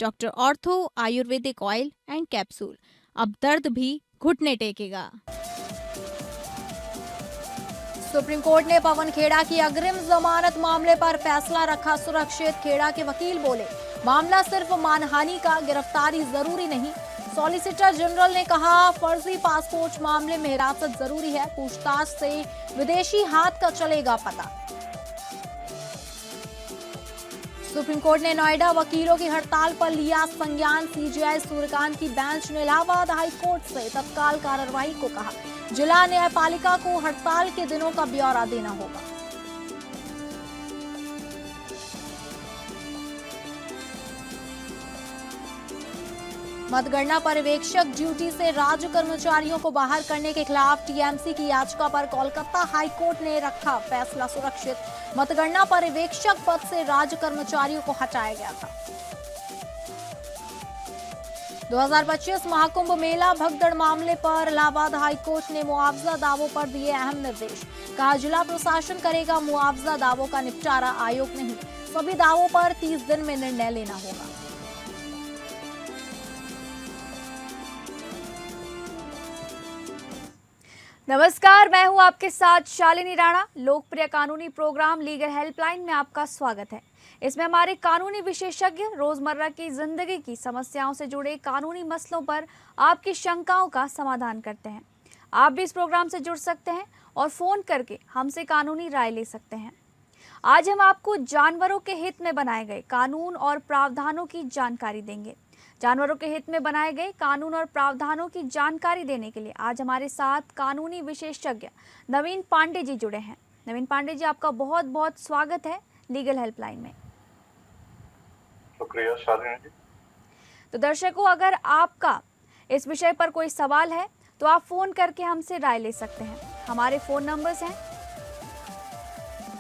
Doctor ortho Ayurvedic oil and capsule. अब दर्द भी घुटने टेकेगा। सुप्रीम कोर्ट ने पवन खेड़ा की अग्रिम जमानत मामले पर फैसला रखा सुरक्षित। खेड़ा के वकील बोले, मामला सिर्फ मानहानि का, गिरफ्तारी जरूरी नहीं। सॉलिसिटर जनरल ने कहा, फर्जी पासपोर्ट मामले में हिरासत जरूरी है, पूछताछ से विदेशी हाथ का चलेगा पता। सुप्रीम कोर्ट ने नोएडा वकीलों की हड़ताल पर लिया संज्ञान। सीजेआई सूर्यकांत की बेंच ने इलाहाबाद हाई कोर्ट से तत्काल कार्रवाई को कहा। जिला न्यायपालिका को हड़ताल के दिनों का ब्यौरा देना होगा। मतगणना पर्यवेक्षक ड्यूटी से राज्य कर्मचारियों को बाहर करने के खिलाफ टीएमसी की याचिका पर कोलकाता हाई कोर्ट ने रखा फैसला सुरक्षित। मतगणना पर्यवेक्षक पद से राज्य कर्मचारियों को हटाया गया था। 2025 महाकुंभ मेला भगदड़ मामले पर इलाहाबाद हाई कोर्ट ने मुआवजा दावों पर दिए अहम निर्देश। कहा, जिला प्रशासन करेगा मुआवजा दावों का निपटारा, आयोग नहीं। सभी दावों पर 30 दिन में निर्णय लेना होगा। नमस्कार, मैं हूं आपके साथ शालिनी राणा। लोकप्रिय कानूनी प्रोग्राम लीगल हेल्पलाइन में आपका स्वागत है। इसमें हमारे कानूनी विशेषज्ञ रोजमर्रा की जिंदगी की समस्याओं से जुड़े कानूनी मसलों पर आपकी शंकाओं का समाधान करते हैं। आप भी इस प्रोग्राम से जुड़ सकते हैं और फोन करके हमसे कानूनी राय ले सकते हैं। आज हम आपको जानवरों के हित में बनाए गए कानून और प्रावधानों की जानकारी देंगे। जानवरों के हित में बनाए गए कानून और प्रावधानों की जानकारी देने के लिए आज हमारे साथ कानूनी विशेषज्ञ नवीन पांडे जी जुड़े हैं। नवीन पांडे जी, आपका बहुत बहुत स्वागत है लीगल हेल्पलाइन में। शुक्रिया शालिनी जी। तो दर्शकों, अगर आपका इस विषय पर कोई सवाल है तो आप फोन करके हमसे राय ले सकते हैं। हमारे फोन नंबर्स हैं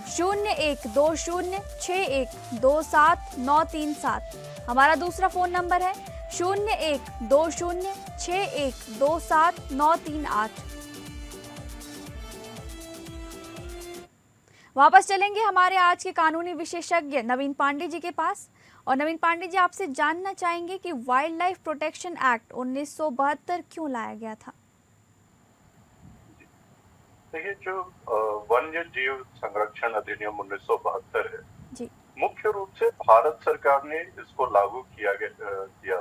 0120612797। हमारा दूसरा फोन नंबर है 0120612798। वापस चलेंगे हमारे आज के कानूनी विशेषज्ञ नवीन पांडे जी के पास। और नवीन पांडे जी, आपसे जानना चाहेंगे कि वाइल्ड लाइफ प्रोटेक्शन एक्ट 1972 क्यों लाया गया था? देखिए, जो वन्य जीव संरक्षण अधिनियम 1972 है जी, मुख्य रूप से भारत सरकार ने इसको लागू किया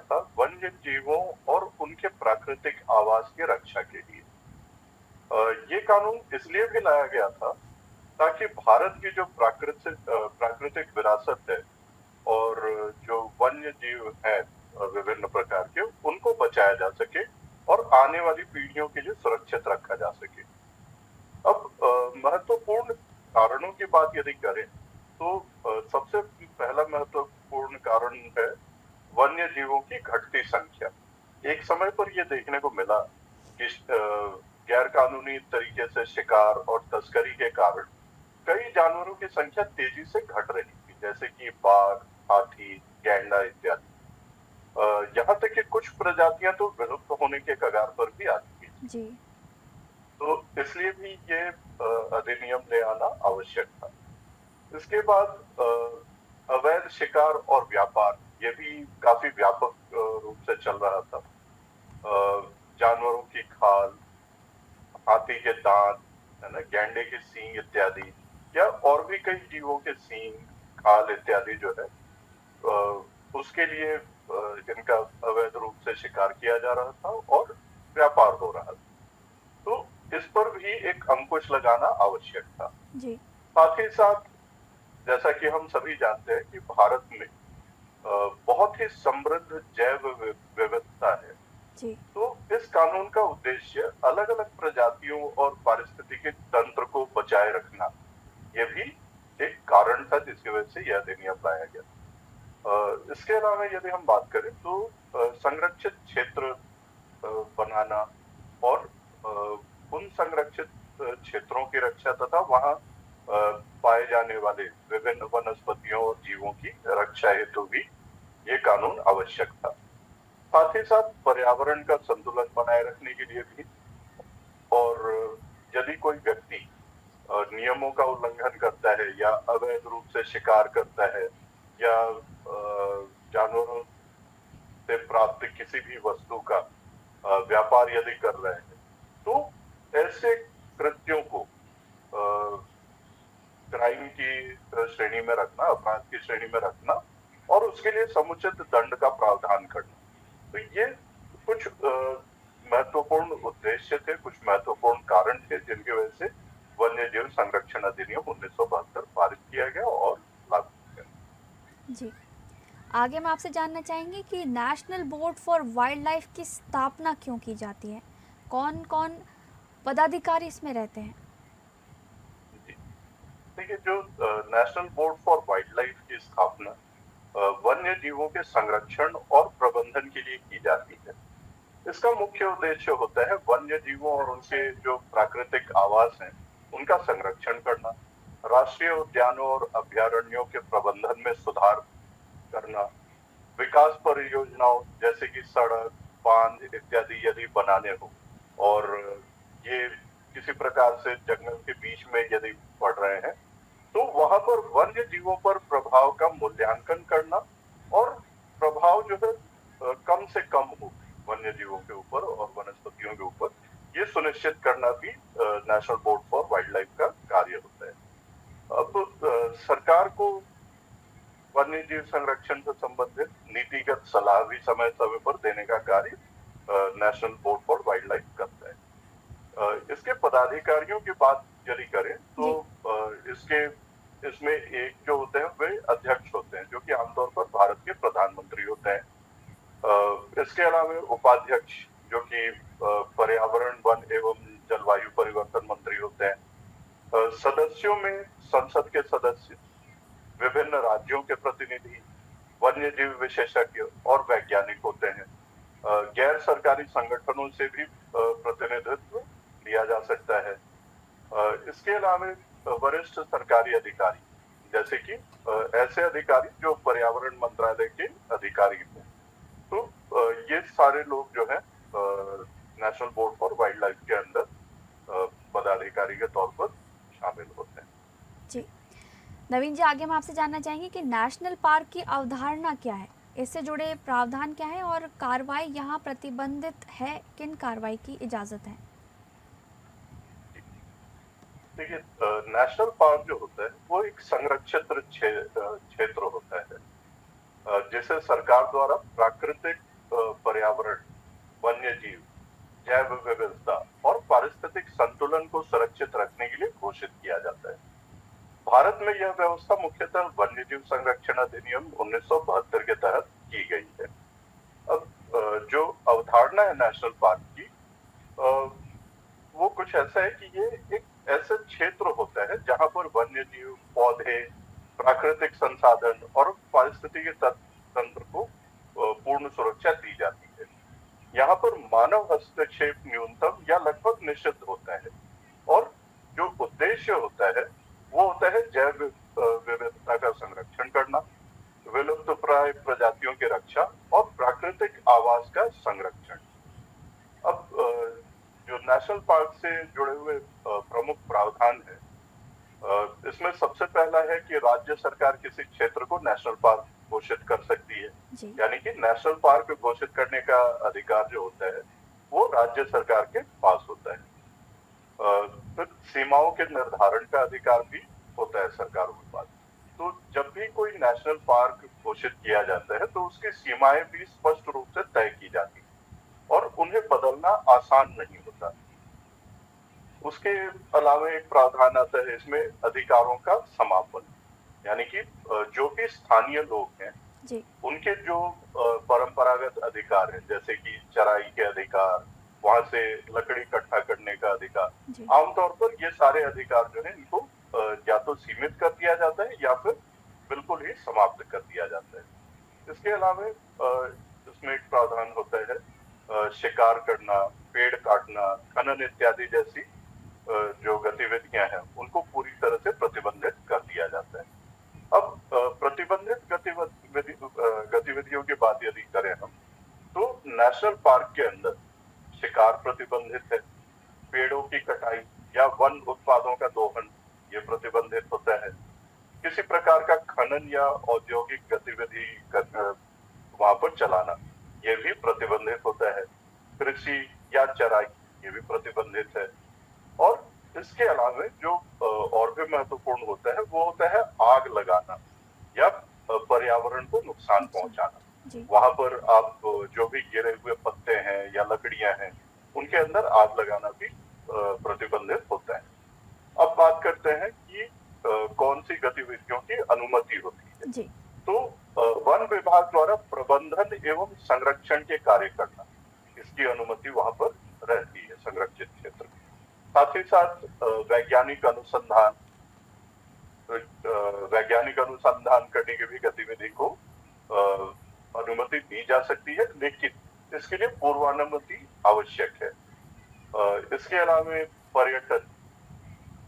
था वन्य जीवों और उनके प्राकृतिक आवास की रक्षा के लिए। ये कानून इसलिए भी लाया गया था ताकि भारत की जो प्राकृतिक विरासत है और जो वन्य जीव है विभिन्न प्रकार के, उनको बचाया जा सके और आने वाली पीढ़ियों के लिए सुरक्षित रखा जा सके। अब महत्वपूर्ण कारणों की बात यदि करें तो सबसे पहला महत्वपूर्ण कारण है वन्य जीवों की घटती संख्या। एक समय पर यह देखने को मिला कि गैर कानूनी तरीके से शिकार और तस्करी के कारण कई जानवरों की संख्या तेजी से घट रही थी, जैसे कि बाघ, हाथी, गैंडा इत्यादि। यहाँ तक कि कुछ प्रजातियां तो विलुप्त होने के कगार पर भी आ चुकी थी। तो इसलिए भी ये अधिनियम ले आना आवश्यक था। इसके बाद अवैध शिकार और व्यापार, ये भी काफी व्यापक रूप से चल रहा था। जानवरों की खाल, हाथी के दांत, है ना, गैंडे के सींग इत्यादि, या और भी कई जीवों के सींग, खाल इत्यादि जो है उसके लिए इनका अवैध रूप से शिकार किया जा रहा था और व्यापार हो रहा था। तो इस पर भी एक अंकुश लगाना आवश्यक था जी। साथ ही साथ जैसा कि हम सभी जानते हैं कि भारत में बहुत ही समृद्ध जैव विविधता है जी। तो इस कानून का उद्देश्य अलग अलग प्रजातियों और पारिस्थितिकी तंत्र को बचाए रखना, यह भी एक कारण था जिसकी वजह से यह अधिनियम लाया गया। इसके अलावा यदि हम बात करें तो संरक्षित क्षेत्र बनाना और उन संरक्षित क्षेत्रों की रक्षा तथा वहां पाए जाने वाले विभिन्न वनस्पतियों और जीवों की रक्षा हेतु भी ये कानून आवश्यक था। साथ ही साथ पर्यावरण का संतुलन बनाए रखने के लिए भी, और यदि कोई व्यक्ति नियमों का उल्लंघन करता है या अवैध रूप से शिकार करता है या जानवरों से प्राप्त किसी भी वस्तु का व्यापार यदि कर रहे हैं तो ऐसे कृत्यों को क्राइम की श्रेणी में रखना, अपराध की श्रेणी में रखना और उसके लिए समुचित दंड का प्रावधान करना। तो ये कुछ महत्वपूर्ण उद्देश्य थे, कुछ महत्वपूर्ण कारण थे जिनकी वजह से वन्य जीव संरक्षण अधिनियम 1972 पारित किया गया और लागू किया गया। जी, आगे हम आपसे जानना चाहेंगे कि national board for wild life की स्थापना क्यों की जाती है, कौन कौन पदाधिकारी इसमें रहते हैं? देखिए, जो national board for wild life की स्थापना वन्य जीवों के संरक्षण और प्रबंधन के लिए की जाती है। इसका मुख्य उद्देश्य होता है वन्य जीवों और उनके जो प्राकृतिक आवास हैं उनका संरक्षण करना, राष्ट्रीय उद्यानों और अभयारण्यों के प्रबंधन में सुधार करना, विकास परियोजनाओं जैसे कि सड़क, बांध इत्यादि यदि बनाने हो और ये किसी प्रकार से जंगल के बीच में यदि पड़ रहे हैं तो वहां पर वन्य जीवों पर प्रभाव का मूल्यांकन करना और प्रभाव जो है कम से कम हो वन्य जीवों के ऊपर और वनस्पतियों के ऊपर, ये सुनिश्चित करना भी national board for wild life का कार्य होता है। अब सरकार को वन्य जीव संरक्षण से संबंधित नीतिगत सलाह भी समय समय पर देने का कार्य national board for wild life करता है। इसके पदाधिकारियों की बात यदि करें तो इसमें एक जो होते हैं वे अध्यक्ष होते हैं जो कि आमतौर पर भारत के प्रधानमंत्री होते हैं। इसके अलावा उपाध्यक्ष जो कि पर्यावरण, वन एवं जलवायु परिवर्तन मंत्री होते हैं। सदस्यों में संसद के सदस्य, विभिन्न राज्यों के प्रतिनिधि, वन्य जीव विशेषज्ञ और वैज्ञानिक होते हैं। गैर सरकारी संगठनों से भी प्रतिनिधित्व लिया जा सकता है। इसके अलावा वरिष्ठ सरकारी अधिकारी जैसे कि ऐसे अधिकारी जो पर्यावरण मंत्रालय के अधिकारी हैं, तो ये सारे लोग जो हैं national board for wild life के अंदर पदाधिकारी के तौर पर शामिल होते हैं। जी, नवीन जी, आगे हम आपसे जानना चाहेंगे कि नेशनल पार्क की अवधारणा क्या है, इससे जुड़े प्रावधान क्या है और कार्रवाई यहाँ प्रतिबंधित है, किन कार्रवाई की इजाज़त है? देखिए, नेशनल पार्क जो होता है वो एक संरक्षित क्षेत्र होता है जिसे सरकार द्वारा प्राकृतिक पर्यावरण, वन्य जीव, जैव विविधता और पारिस्थितिक संतुलन को सुरक्षित रखने के लिए घोषित किया जाता है। भारत में यह व्यवस्था मुख्यतः वन्य जीव संरक्षण अधिनियम 1972 के तहत की गई है। अब जो अवधारणा है नेशनल पार्क की वो कुछ ऐसा है कि ये एक ऐसा क्षेत्र होता है जहां पर वन्य जीव, पौधे, प्राकृतिक संसाधन और पारिस्थितिक तंत्र को पूर्ण सुरक्षा दी जाती है। यहाँ पर मानव हस्तक्षेप न्यूनतम या लगभग निषिद्ध होता है और जो उद्देश्य होता है वो होता है जैव विविधता का संरक्षण करना, विलुप्तप्राय प्रजातियों की रक्षा और प्राकृतिक आवास का संरक्षण। अब जो नेशनल पार्क से जुड़े हुए प्रमुख प्रावधान है, इसमें सबसे पहला है कि राज्य सरकार किसी क्षेत्र को नेशनल पार्क घोषित कर सकती है, यानी कि नेशनल पार्क घोषित करने का अधिकार जो होता है वो राज्य सरकार के पास होता है। फिर सीमाओं के निर्धारण का अधिकार भी होता है सरकारों के पास। तो जब भी कोई नेशनल पार्क घोषित किया जाता है तो उसकी सीमाएं भी स्पष्ट रूप से तय की जाती है और उन्हें बदलना आसान नहीं होता। उसके अलावा एक प्रावधान आता है इसमें अधिकारों का समापन, यानी कि जो भी स्थानीय लोग हैं उनके जो परंपरागत अधिकार हैं जैसे कि चराई के अधिकार, वहां से लकड़ी इकट्ठा करने का अधिकार, आमतौर पर ये सारे अधिकार जो है इनको या तो सीमित कर दिया जाता है या फिर बिल्कुल ही समाप्त कर दिया जाता है। इसके अलावा इसमें एक प्रावधान होता है शिकार करना, पेड़ काटना, खनन इत्यादि जैसी जो गतिविधियां हैं उनको पूरी तरह से प्रतिबंधित कर दिया जाता है। अब प्रतिबंधित गतिविधियों की बात यदि करें हम तो नेशनल पार्क के अंदर शिकार प्रतिबंधित है, पेड़ों की कटाई या वन उत्पादों का दोहन ये प्रतिबंधित होता है, किसी प्रकार का खनन या औद्योगिक गतिविधि वहां पर चलाना ये भी प्रतिबंधित होता है। कृषि या चराई ये भी प्रतिबंधित है। और इसके अलावा जो और भी महत्वपूर्ण होता है वो होता है आग लगाना या पर्यावरण को नुकसान पहुंचाना। जी वहां पर आप जो भी गिरे हुए पत्ते हैं या लकड़ियां हैं उनके अंदर आग लगाना भी प्रतिबंधित होता है। अब बात करते हैं कि कौन सी गतिविधियों की अनुमति होती है। जी तो वन विभाग द्वारा प्रबंधन एवं संरक्षण के कार्य करना, इसकी अनुमति वहां पर रहती है संरक्षित क्षेत्र में। साथ ही साथ वैज्ञानिक अनुसंधान करने की भी गतिविधि को अनुमति दी जा सकती है, लेकिन इसके लिए पूर्वानुमति आवश्यक है। इसके अलावा पर्यटन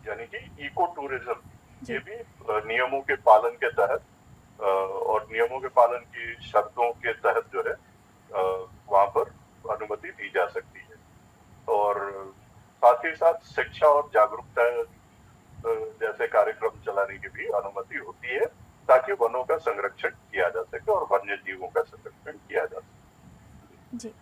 यानी कि इको टूरिज्म ये भी नियमों के पालन के तहत और नियमों के पालन की शर्तों के तहत जो है वहां पर अनुमति दी जा सकती है। और साथ ही साथ शिक्षा और जागरूकता जैसे कार्यक्रम चलाने की भी अनुमति होती है ताकि वनों का संरक्षण किया जा सके और वन्य जीवों का संरक्षण किया जा सके। जी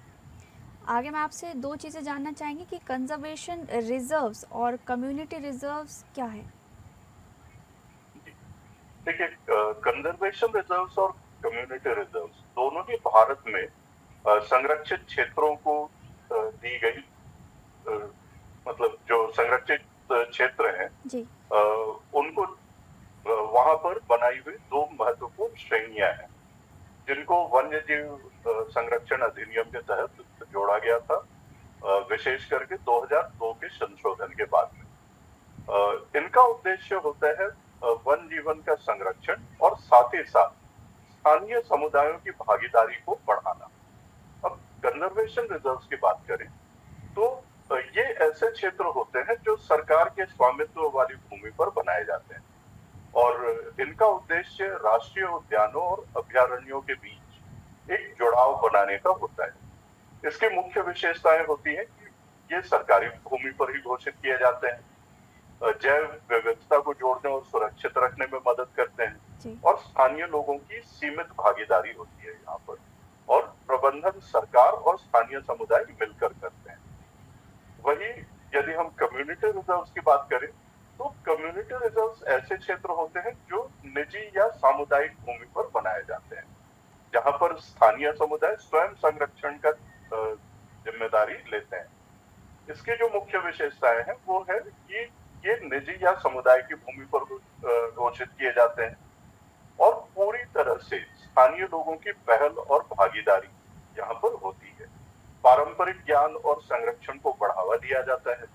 आगे मैं आपसे दो चीज़ें जानना चाहेंगे कि कंजर्वेशन रिजर्व्स और कम्युनिटी रिजर्व्स क्या है। देखिए, कंजर्वेशन रिजर्व्स और कम्युनिटी रिजर्व्स दोनों ही भारत में संरक्षित क्षेत्रों को दी गई मतलब जो संरक्षित क्षेत्र हैं जी उनको वहां पर बनाई हुई दो महत्वपूर्ण श्रेणियां हैं जिनको वन्य जीव संरक्षण अधिनियम के तहत जोड़ा गया था, विशेष करके 2002 के संशोधन के बाद में। इनका उद्देश्य होता है वन जीवन का संरक्षण और साथ ही साथ स्थानीय समुदायों की भागीदारी को बढ़ाना। अब कंजर्वेशन रिजर्व्स की बात करें तो ये ऐसे क्षेत्र होते हैं जो सरकार के स्वामित्व वाली भूमि पर बनाए जाते हैं और इनका उद्देश्य राष्ट्रीय उद्यानों और अभयारण्यों के बीच एक जुड़ाव बनाने का होता है। इसकी मुख्य विशेषताएं होती है कि ये सरकारी भूमि पर ही घोषित किए जाते हैं, जैव विविधता को जोड़ने और सुरक्षित रखने में मदद करते हैं और स्थानीय लोगों की सीमित भागीदारी होती है यहाँ पर, और प्रबंधन सरकार और स्थानीय समुदाय मिलकर करते हैं। वही यदि हम कम्युनिटी रिजर्व्स की बात करें तो कम्युनिटी रिजर्व्स ऐसे क्षेत्र होते हैं जो निजी या सामुदायिक भूमि पर बनाए जाते हैं जहां पर स्थानीय समुदाय स्वयं संरक्षण का जिम्मेदारी लेते हैं। इसकी जो मुख्य विशेषताएं हैं वो है कि ये निजी या समुदाय की भूमि पर घोषित किए जाते हैं और पूरी तरह से स्थानीय लोगों की पहल और भागीदारी यहाँ पर होती है। पारंपरिक ज्ञान और संरक्षण को बढ़ावा दिया जाता है।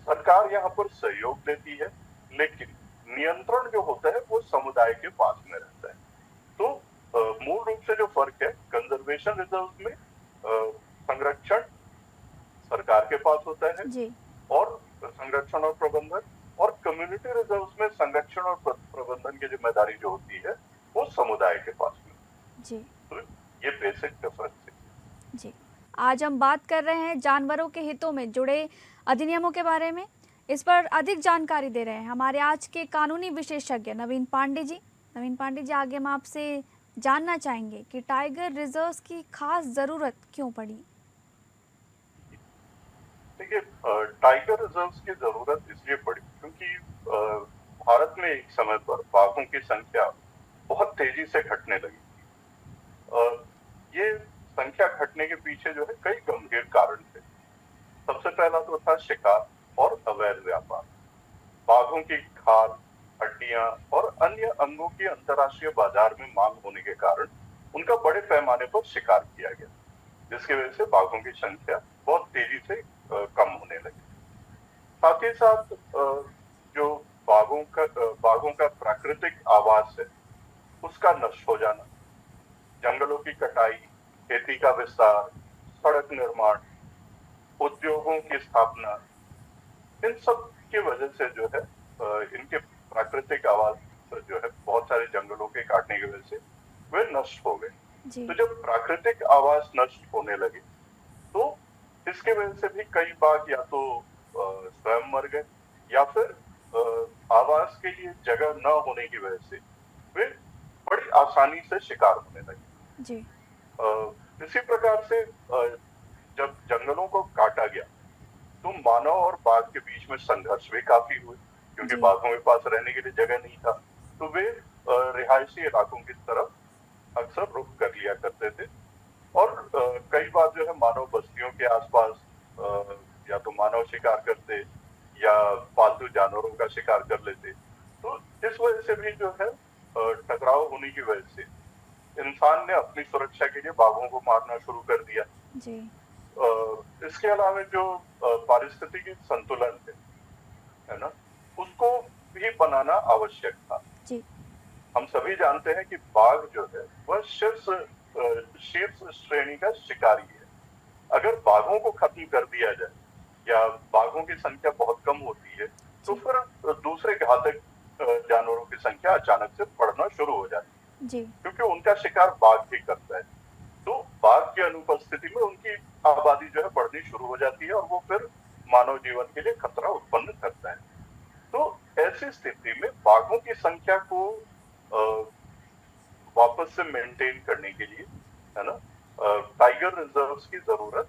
सरकार यहाँ पर सहयोग देती है, लेकिन नियंत्रण जो होता है वो समुदाय के पास में रहता है। तो मूल रूप से जो फर्क है, कंजर्वेशन रिजर्व में संरक्षण सरकार के पास होता है जी और संरक्षण और प्रबंधन, और कम्युनिटी रिजर्व्स में संरक्षण और प्रबंधन की जिम्मेदारी जो होती है वो समुदाय के पास में। जी तो ये बेसिक डिफरेंस है। जी आज हम बात कर रहे हैं जानवरों के हितों में जुड़े अधिनियमों के बारे में। इस पर अधिक जानकारी दे रहे हैं हमारे आज के कानूनी विशेषज्ञ नवीन पांडे जी। नवीन पांडे जी, आगे हम आपसे जानना चाहेंगे कि टाइगर रिजर्व्स की खास जरूरत क्यों पड़ी। देखिए, टाइगर रिजर्व्स की जरूरत इसलिए पड़ी क्योंकि भारत में एक समय पर बाघों की संख्या बहुत तेजी से घटने लगी। ये संख्या घटने के पीछे जो है कई गंभीर कारण थे। सबसे पहला तो था शिकार और अवैध व्यापार। बाघों की खाल, हड्डियां और अन्य अंगों की अंतर्राष्ट्रीय बाजार में मांग होने के कारण उनका बड़े पैमाने पर शिकार किया गया, जिसकी वजह से बाघों की संख्या बहुत तेजी से कम होने लगी। साथ ही साथ जो बाघों का प्राकृतिक आवास है उसका नष्ट हो जाना, जंगलों की कटाई, खेती का विस्तार, सड़क निर्माण, उद्योगों की स्थापना, इन सब की वजह से जो है इनके प्राकृतिक आवास जो है बहुत सारे जंगलों के काटने की वजह से वे नष्ट हो गए। तो जब प्राकृतिक आवास नष्ट होने लगे तो इसके वजह से भी कई बाघ या तो स्वयं मर गए या फिर आवास के लिए जगह न होने की वजह से वे बड़ी आसानी से शिकार होने लगे। इसी प्रकार से जब जंगलों को काटा गया तो मानव और बाघ के बीच में संघर्ष भी काफी हुए, क्योंकि जी। बाघों के पास रहने के लिए जगह नहीं था। तो वे रिहायशी इलाकों की तरफ अक्सर रुख कर लिया करते थे और कई बार जो है मानव बस्तियों के आसपास या तो मानव शिकार करते या पालतू जानवरों का शिकार कर लेते। तो इस वजह से भी जो है टकराव होने की वजह से इंसान ने अपनी सुरक्षा के लिए बाघों को मारना शुरू कर दिया। जी। इसके अलावा जो पारिस्थितिकी संतुलन है ना, उसको भी बनाना आवश्यक था। जी। हम सभी जानते हैं कि बाघ जो है वह शीर्ष श्रेणी का शिकारी है। अगर बाघों को खत्म कर दिया जाए या बाघों की संख्या बहुत कम होती है तो जी। फिर दूसरे घातक जानवरों की संख्या अचानक से बढ़ना शुरू हो जाती है, जी। क्योंकि उनका शिकार बाघ ही करता है। तो बाघ की अनुपस्थिति में उनकी आबादी जो है बढ़नी शुरू हो जाती है और वो फिर मानव जीवन के लिए खतरा उत्पन्न करता है। तो ऐसी स्थिति में बाघों की संख्या को वापस से मेंटेन करने के लिए, है ना, टाइगर रिजर्व्स की जरूरत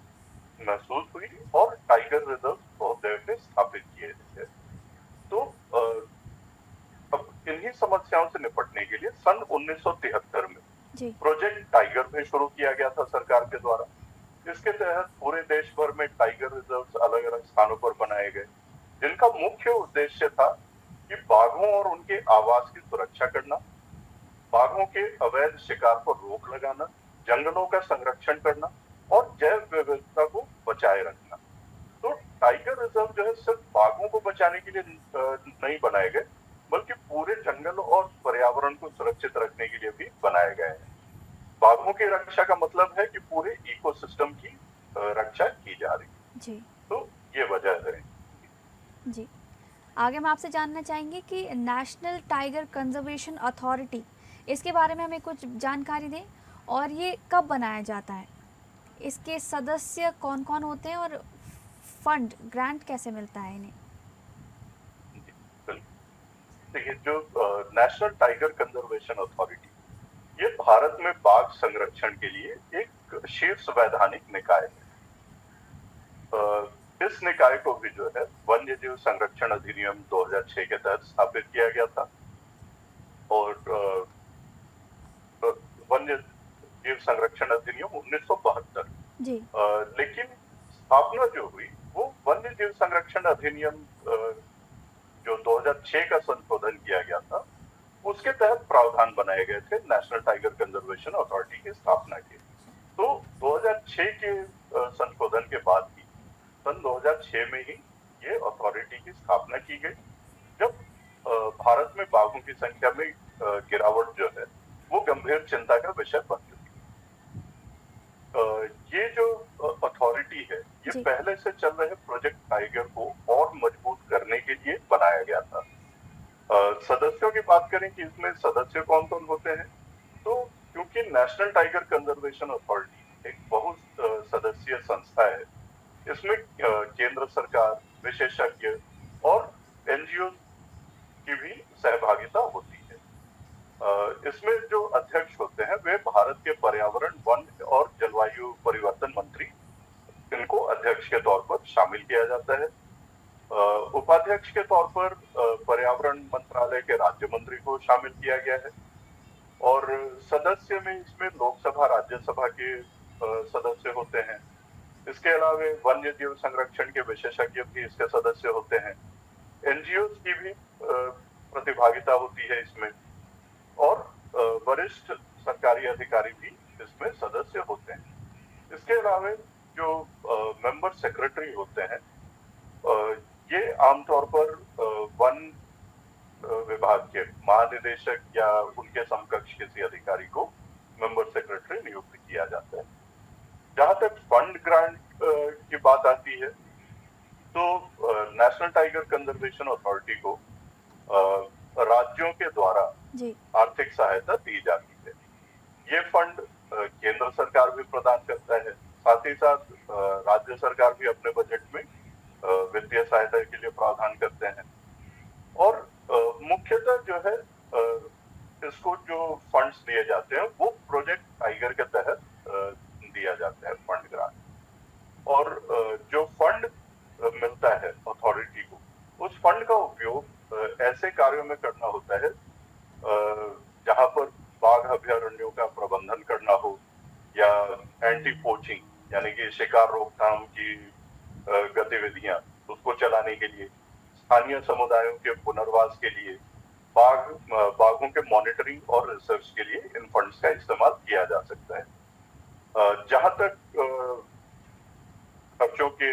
महसूस हुई और टाइगर रिजर्व बहुत जगह पे स्थापित किए गए। तो अब इन्हीं समस्याओं से निपटने के लिए सन 1973 में जी। प्रोजेक्ट टाइगर भी शुरू किया गया था सरकार के द्वारा। इसके तहत पूरे देश भर में टाइगर रिजर्व्स अलग अलग स्थानों पर बनाए गए, जिनका मुख्य उद्देश्य था कि बाघों और उनके आवास की सुरक्षा करना, बाघों के अवैध शिकार पर रोक लगाना, जंगलों का संरक्षण करना और जैव विविधता को बचाए रखना। तो टाइगर रिजर्व जो है सिर्फ बाघों को बचाने के लिए नहीं बनाए गए, बल्कि पूरे जंगल और पर्यावरण को सुरक्षित रखने के लिए भी बनाए गए हैं। बाघों की रक्षा का मतलब है कि पूरे इकोसिस्टम की रक्षा की जा रही है। जी। तो ये वजह है। जी। आगे हम आपसे जानना चाहेंगे कि नेशनल टाइगर कंजर्वेशन अथॉरिटी, इसके बारे में हमें कुछ जानकारी दें और ये कब बनाया जाता है, इसके सदस्य कौन कौन होते हैं और फंड ग्रांट कैसे मिलता है इन्हें? देखिए, जो नेशनल टाइगर कंजर्वेशन अथॉरिटी, ये भारत में बाघ संरक्षण के लिए एक शीर्ष वैधानिक निकाय है। इस निकाय को भी जो है वन्य जीव संरक्षण अधिनियम 2006 के तहत स्थापित किया गया था और वन्य जीव संरक्षण अधिनियम 1972। जी। लेकिन स्थापना जो हुई वो वन्य जीव संरक्षण अधिनियम जो 2006 का संशोधन किया गया था, उसके तहत प्रावधान बनाए गए थे नेशनल टाइगर कंजर्वेशन अथॉरिटी की स्थापना के। तो 2006 के संशोधन के बाद ही सन 2006 में ही ये अथॉरिटी की स्थापना की गई, जब भारत में बाघों की संख्या में गिरावट जो है वो गंभीर चिंता का विषय बन चुकी है। ये जो अथॉरिटी है ये जी। पहले से चल रहे प्रोजेक्ट टाइगर को और मजबूत करने के लिए बनाया गया था। सदस्यों की बात करें कि इसमें सदस्य कौन कौन होते हैं, तो क्योंकि नेशनल टाइगर कंजर्वेशन अथॉरिटी एक बहु सदस्यीय संस्था है, इसमें केंद्र सरकार, विशेषज्ञ और एनजीओ की भी सहभागिता होती है। इसमें जो अध्यक्ष होते हैं वे भारत के पर्यावरण, वन और जलवायु परिवर्तन मंत्री, इनको अध्यक्ष के तौर पर शामिल किया जाता है। उपाध्यक्ष के तौर पर पर्यावरण मंत्रालय के राज्य मंत्री को शामिल किया गया है और सदस्य में इसमें लोकसभा, राज्यसभा के सदस्य होते हैं। इसके अलावा वन्य जीव संरक्षण के विशेषज्ञ भी इसके सदस्य होते हैं। एनजीओ की भी प्रतिभागिता होती है इसमें और वरिष्ठ सरकारी अधिकारी भी इसमें सदस्य होते हैं। इसके अलावा जो मेंबर सेक्रेटरी होते हैं, ये आमतौर पर वन विभाग के महानिदेशक या उनके समकक्ष किसी अधिकारी को मेंबर सेक्रेटरी नियुक्त किया जाता है। जहां तक फंड ग्रांट की बात आती है, तो नेशनल टाइगर कंजर्वेशन अथॉरिटी को राज्यों के द्वारा जी। आर्थिक सहायता दी जाती है। ये फंड केंद्र सरकार भी प्रदान करता है, साथ ही साथ राज्य सरकार भी अपने बजट में वित्तीय सहायता के लिए प्रावधान करते हैं और मुख्यतः जो है इसको जो फंड्स दिए जाते हैं वो प्रोजेक्ट टाइगर के तहत दिया जाता है फंड ग्रांट। और जो फंड मिलता है अथॉरिटी को, उस फंड का उपयोग ऐसे कार्यों में करना होता है जहां पर बाघ अभयारण्यों का प्रबंधन करना हो, या एंटी पोचिंग यानी कि शिकार रोकथाम की गतिविधियां उसको चलाने के लिए, स्थानीय समुदायों के पुनर्वास के लिए, बाघों के मॉनिटरिंग और रिसर्च के लिए इन फंड्स का इस्तेमाल किया जा सकता है। जहां तक खर्चों के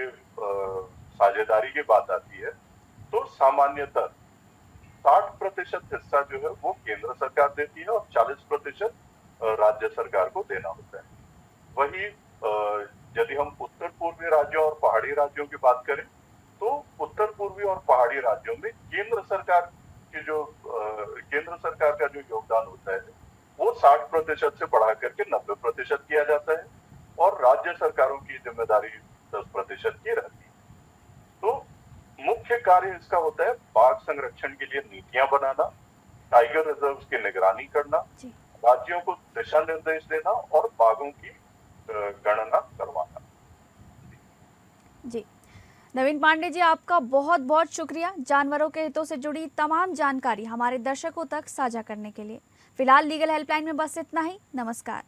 साझेदारी की बात आती है, तो सामान्यतः 60% हिस्सा जो है वो केंद्र सरकार देती है और 40% राज्य सरकार को देना होता है। वही यदि हम उत्तर पूर्वी राज्यों और पहाड़ी राज्यों की बात करें, तो उत्तर पूर्वी और पहाड़ी राज्यों में केंद्र सरकार का जो योगदान होता है वो 60% से बढ़ा करके 90% किया जाता है, और राज्य सरकारों की जिम्मेदारी 10% की रहती है। तो मुख्य कार्य इसका होता है बाघ संरक्षण के लिए नीतियां बनाना, टाइगर रिजर्व्स की निगरानी करना, राज्यों को दिशा निर्देश देना और बाघों की गणना करवाना। जी, नवीन पांडे जी, आपका बहुत बहुत शुक्रिया जानवरों के हितों से जुड़ी तमाम जानकारी हमारे दर्शकों तक साझा करने के लिए। फिलहाल लीगल हेल्पलाइन में बस इतना ही। नमस्कार।